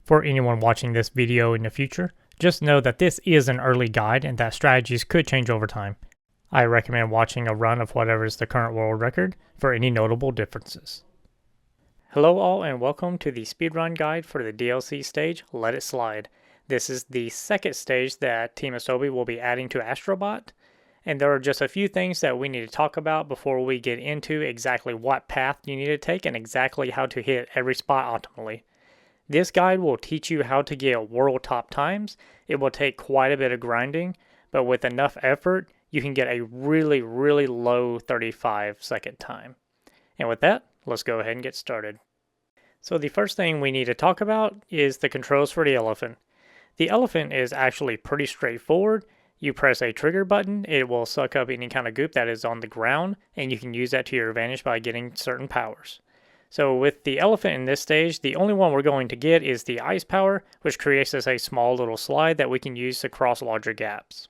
For anyone watching this video in the future, just know that this is an early guide and that strategies could change over time. I recommend watching a run of whatever is the current world record for any notable differences. Hello all and welcome to the speedrun guide for the DLC stage Let It Slide. This is the second stage that Team Asobi will be adding to Astro Bot, and there are just a few things that we need to talk about before we get into exactly what path you need to take and exactly how to hit every spot optimally. This guide will teach you how to get world top times. It will take quite a bit of grinding, but with enough effort, you can get a really low 35-second time. And with that, let's go ahead and get started. So the first thing we need to talk about is the controls for the elephant. The elephant is actually pretty straightforward. You press a trigger button, it will suck up any kind of goop that is on the ground, and you can use that to your advantage by getting certain powers. So with the elephant in this stage, the only one we're going to get is the ice power, which creates us a small little slide that we can use to cross larger gaps.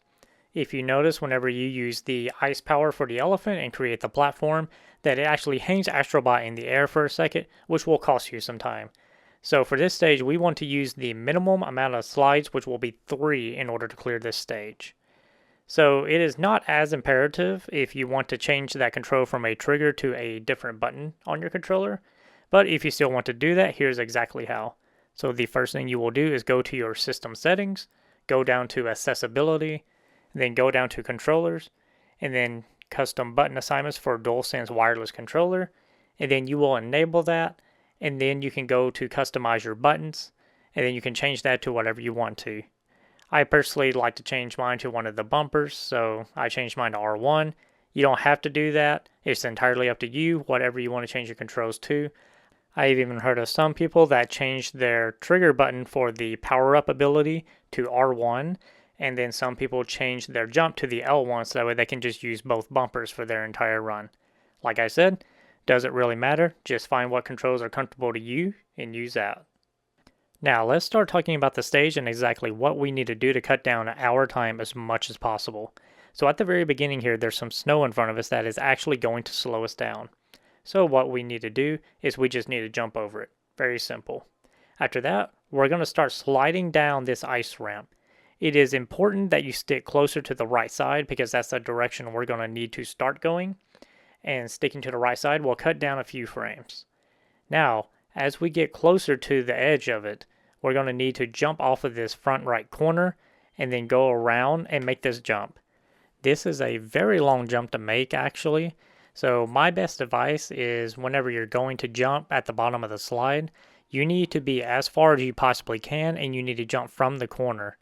If you notice, whenever you use the ice power for the elephant and create the platform, that it actually hangs Astro Bot in the air for a second, which will cost you some time. So for this stage, we want to use the minimum amount of slides, which will be 3 in order to clear this stage. So it is not as imperative if you want to change that control from a trigger to a different button on your controller. But if you still want to do that, here's exactly how. So the first thing you will do is go to your system settings, go down to accessibility, then go down to controllers, and then custom button assignments for DualSense wireless controller, and then you will enable that, and then you can go to customize your buttons, and then you can change that to whatever you want to. I personally like to change mine to one of the bumpers, so I changed mine to R1. You don't have to do that. It's entirely up to you, whatever you want to change your controls to. I've even heard of some people that changed their trigger button for the power-up ability to R1, and then some people changed their jump to the L1 so that way they can just use both bumpers for their entire run. Like I said, doesn't really matter. Just find what controls are comfortable to you and use that. Now let's start talking about the stage and exactly what we need to do to cut down our time as much as possible. So at the very beginning here, there's some snow in front of us that is actually going to slow us down. So what we need to do is we just need to jump over it. Very simple. After that, we're going to start sliding down this ice ramp. It is important that you stick closer to the right side because that's the direction we're going to need to start going. And sticking to the right side will cut down a few frames. Now, as we get closer to the edge of it, we're going to need to jump off of this front right corner and then go around and make this jump. This is a very long jump to make actually. So my best advice is whenever you're going to jump at the bottom of the slide, you need to be as far as you possibly can and you need to jump from the corner.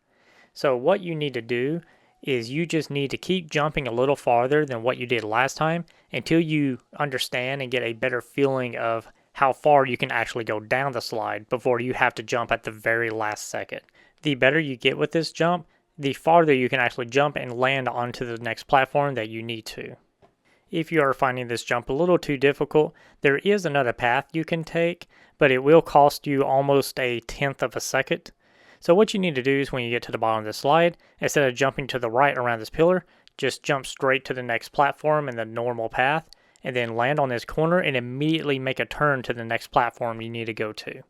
So what you need to do is you just need to keep jumping a little farther than what you did last time until you understand and get a better feeling of how far you can actually go down the slide before you have to jump at the very last second. The better you get with this jump, the farther you can actually jump and land onto the next platform that you need to. If you are finding this jump a little too difficult, there is another path you can take, but it will cost you almost 1/10 of a second. So what you need to do is when you get to the bottom of the slide, instead of jumping to the right around this pillar, just jump straight to the next platform in the normal path, and then land on this corner and immediately make a turn to the next platform you need to go to.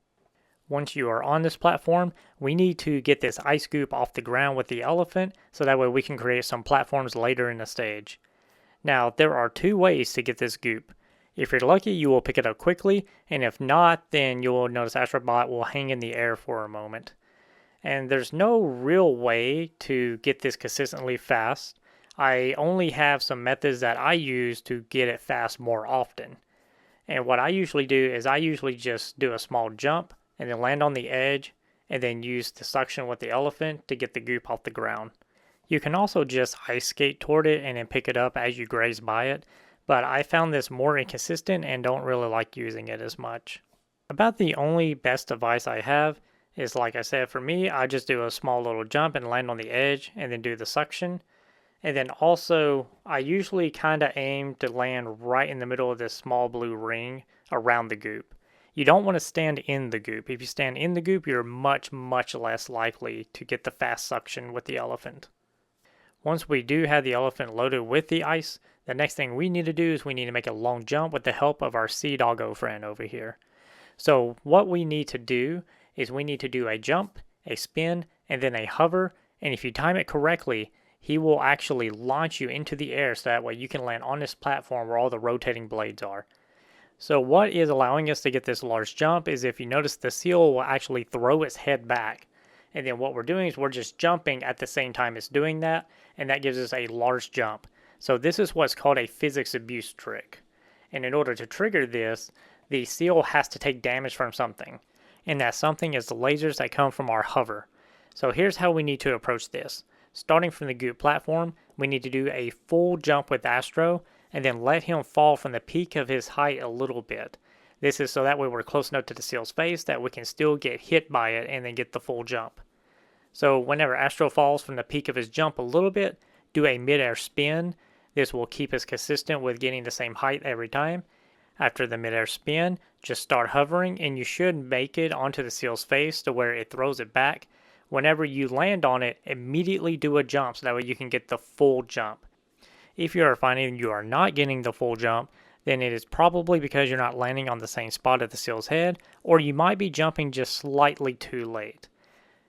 Once you are on this platform, we need to get this ice goop off the ground with the elephant so that way we can create some platforms later in the stage. Now, there are 2 ways to get this goop. If you're lucky, you will pick it up quickly, and if not, then you will notice Astro Bot will hang in the air for a moment. And there's no real way to get this consistently fast. I only have some methods that I use to get it fast more often. And what I usually do is I usually just do a small jump and then land on the edge and then use the suction with the elephant to get the goop off the ground. You can also just ice skate toward it and then pick it up as you graze by it, but I found this more inconsistent and don't really like using it as much. About the only best advice I have is, like I said, for me, I just do a small little jump and land on the edge and then do the suction. And then also, I usually kind of aim to land right in the middle of this small blue ring around the goop. You don't want to stand in the goop. If you stand in the goop, you're much less likely to get the fast suction with the elephant. Once we do have the elephant loaded with the ice, the next thing we need to do is we need to make a long jump with the help of our sea doggo friend over here. So what we need to do is we need to do a jump, a spin, and then a hover, and if you time it correctly, he will actually launch you into the air so that way you can land on this platform where all the rotating blades are. So what is allowing us to get this large jump is if you notice the seal will actually throw its head back. And then what we're doing is we're just jumping at the same time it's doing that, and that gives us a large jump. So this is what's called a physics abuse trick. And in order to trigger this, the seal has to take damage from something. And that something is the lasers that come from our hover. So here's how we need to approach this. Starting from the Goop platform, we need to do a full jump with Astro, and then let him fall from the peak of his height a little bit. This is so that way we're close enough to the seal's face that we can still get hit by it and then get the full jump. So whenever Astro falls from the peak of his jump a little bit, do a mid-air spin. This will keep us consistent with getting the same height every time. After the mid-air spin, just start hovering and you should make it onto the seal's face to where it throws it back. Whenever you land on it, immediately do a jump so that way you can get the full jump. If you are finding you are not getting the full jump, then it is probably because you're not landing on the same spot at the seal's head, or you might be jumping just slightly too late.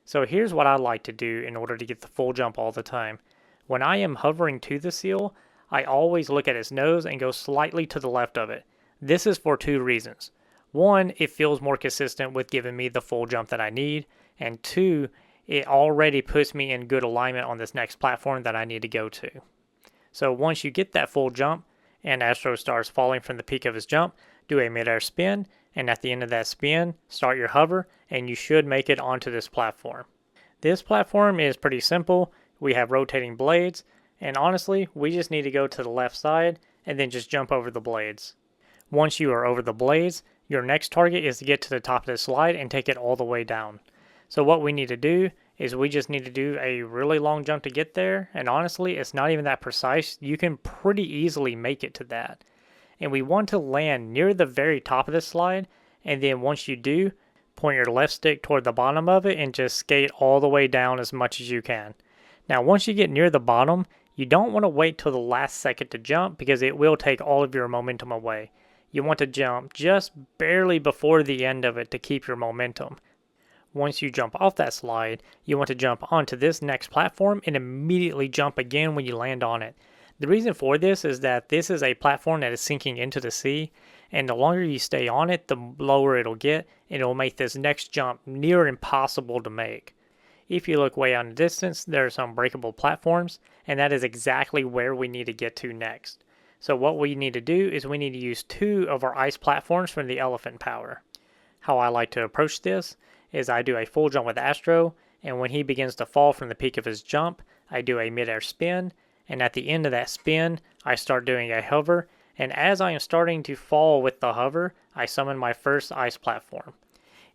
So here's what I like to do in order to get the full jump all the time. When I am hovering to the seal, I always look at its nose and go slightly to the left of it. This is for two reasons. One, it feels more consistent with giving me the full jump that I need, and two, it already puts me in good alignment on this next platform that I need to go to. So once you get that full jump and Astro starts falling from the peak of his jump, do a mid-air spin, and at the end of that spin, start your hover, and you should make it onto this platform. This platform is pretty simple. We have rotating blades, and honestly, we just need to go to the left side and then just jump over the blades. Once you are over the blades, your next target is to get to the top of the slide and take it all the way down. So what we need to do is we just need to do a really long jump to get there, and honestly, it's not even that precise. You can pretty easily make it to that. And we want to land near the very top of the slide, and then once you do, point your left stick toward the bottom of it and just skate all the way down as much as you can. Now once you get near the bottom, you don't want to wait till the last second to jump because it will take all of your momentum away. You want to jump just barely before the end of it to keep your momentum. Once you jump off that slide, you want to jump onto this next platform and immediately jump again when you land on it. The reason for this is that this is a platform that is sinking into the sea, and the longer you stay on it, the lower it'll get, and it'll make this next jump near impossible to make. If you look way out in the distance, there are some breakable platforms, and that is exactly where we need to get to next. So what we need to do is we need to use 2 of our ice platforms from the elephant power. How I like to approach this is I do a full jump with Astro, and when he begins to fall from the peak of his jump, I do a mid-air spin, and at the end of that spin, I start doing a hover, and as I am starting to fall with the hover, I summon my first ice platform.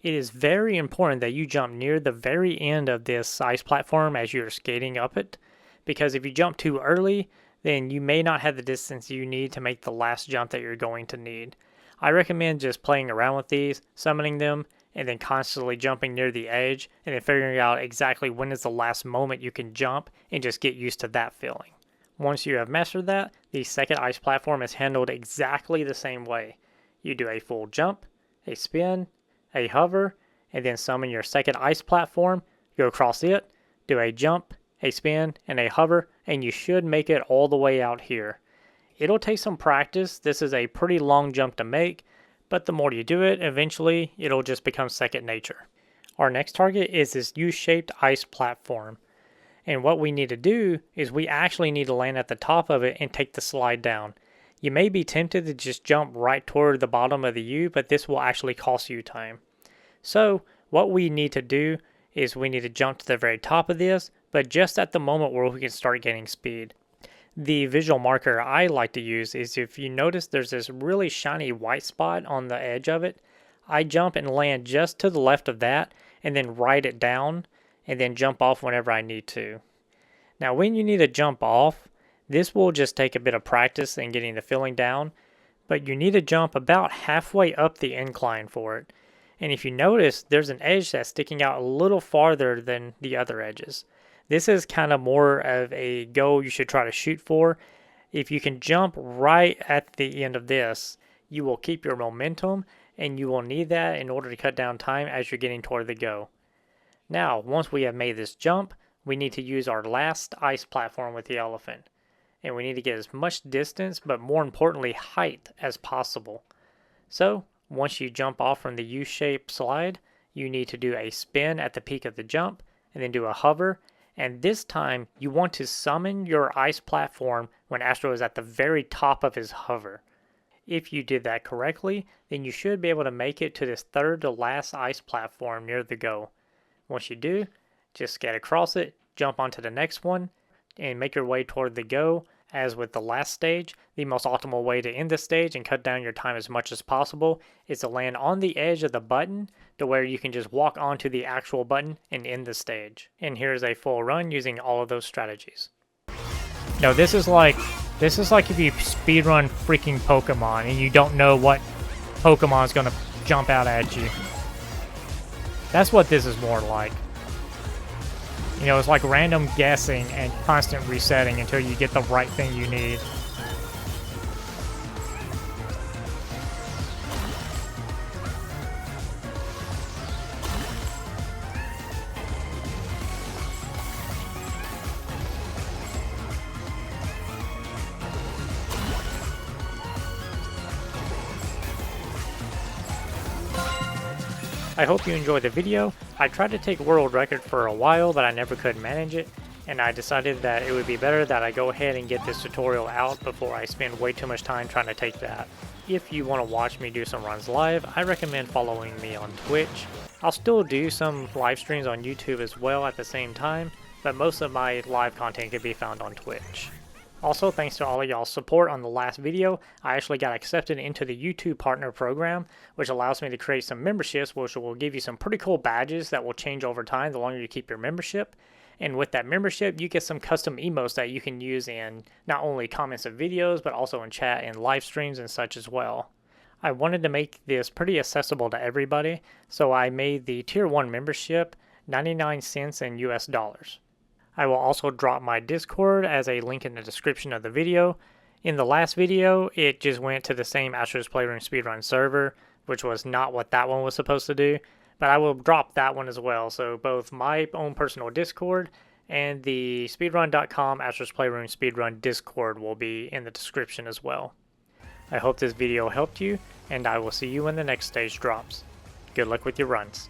It is very important that you jump near the very end of this ice platform as you're skating up it, because if you jump too early, then you may not have the distance you need to make the last jump that you're going to need. I recommend just playing around with these, summoning them, and then constantly jumping near the edge, and then figuring out exactly when is the last moment you can jump, and just get used to that feeling. Once you have mastered that, the second ice platform is handled exactly the same way. You do a full jump, a spin, a hover, and then summon your second ice platform, go across it, do a jump, a spin, and a hover, and you should make it all the way out here. It'll take some practice. This is a pretty long jump to make, but the more you do it, eventually it'll just become second nature. Our next target is this U-shaped ice platform. And what we need to do is we actually need to land at the top of it and take the slide down. You may be tempted to just jump right toward the bottom of the U, but this will actually cost you time. So what we need to do is we need to jump to the very top of this, but just at the moment where we can start gaining speed. The visual marker I like to use is if you notice there's this really shiny white spot on the edge of it, I jump and land just to the left of that and then ride it down and then jump off whenever I need to. Now when you need to jump off, this will just take a bit of practice and getting the feeling down, but you need to jump about halfway up the incline for it. And if you notice, there's an edge that's sticking out a little farther than the other edges. This is kind of more of a goal you should try to shoot for. If you can jump right at the end of this, you will keep your momentum and you will need that in order to cut down time as you're getting toward the go. Now, once we have made this jump, we need to use our last ice platform with the elephant. And we need to get as much distance, but more importantly, height as possible. So, once you jump off from the U-shaped slide, you need to do a spin at the peak of the jump, and then do a hover, and this time you want to summon your ice platform when Astro is at the very top of his hover. If you did that correctly, then you should be able to make it to this third to last ice platform near the go. Once you do, just get across it, jump onto the next one, and make your way toward the go. As with the last stage, the most optimal way to end the stage and cut down your time as much as possible is to land on the edge of the button to where you can just walk onto the actual button and end the stage. And here's a full run using all of those strategies. No, this is like if you speedrun freaking Pokemon and you don't know what Pokemon is gonna jump out at you. That's what this is more like. You know, it's like random guessing and constant resetting until you get the right thing you need. I hope you enjoyed the video. I tried to take world record for a while, but I never could manage it, and I decided that it would be better that I go ahead and get this tutorial out before I spend way too much time trying to take that. If you want to watch me do some runs live, I recommend following me on Twitch. I'll still do some live streams on YouTube as well at the same time, but most of my live content can be found on Twitch. Also, thanks to all of y'all's support on the last video, I actually got accepted into the YouTube Partner Program, which allows me to create some memberships, which will give you some pretty cool badges that will change over time the longer you keep your membership. And with that membership, you get some custom emotes that you can use in not only comments of videos, but also in chat and live streams and such as well. I wanted to make this pretty accessible to everybody, so I made the Tier 1 membership 99 cents in US dollars. I will also drop my Discord as a link in the description of the video. In the last video, it just went to the same Astro's Playroom Speedrun server, which was not what that one was supposed to do, but I will drop that one as well. So both my own personal Discord and the speedrun.com Astro's Playroom Speedrun Discord will be in the description as well. I hope this video helped you, and I will see you when the next stage drops. Good luck with your runs.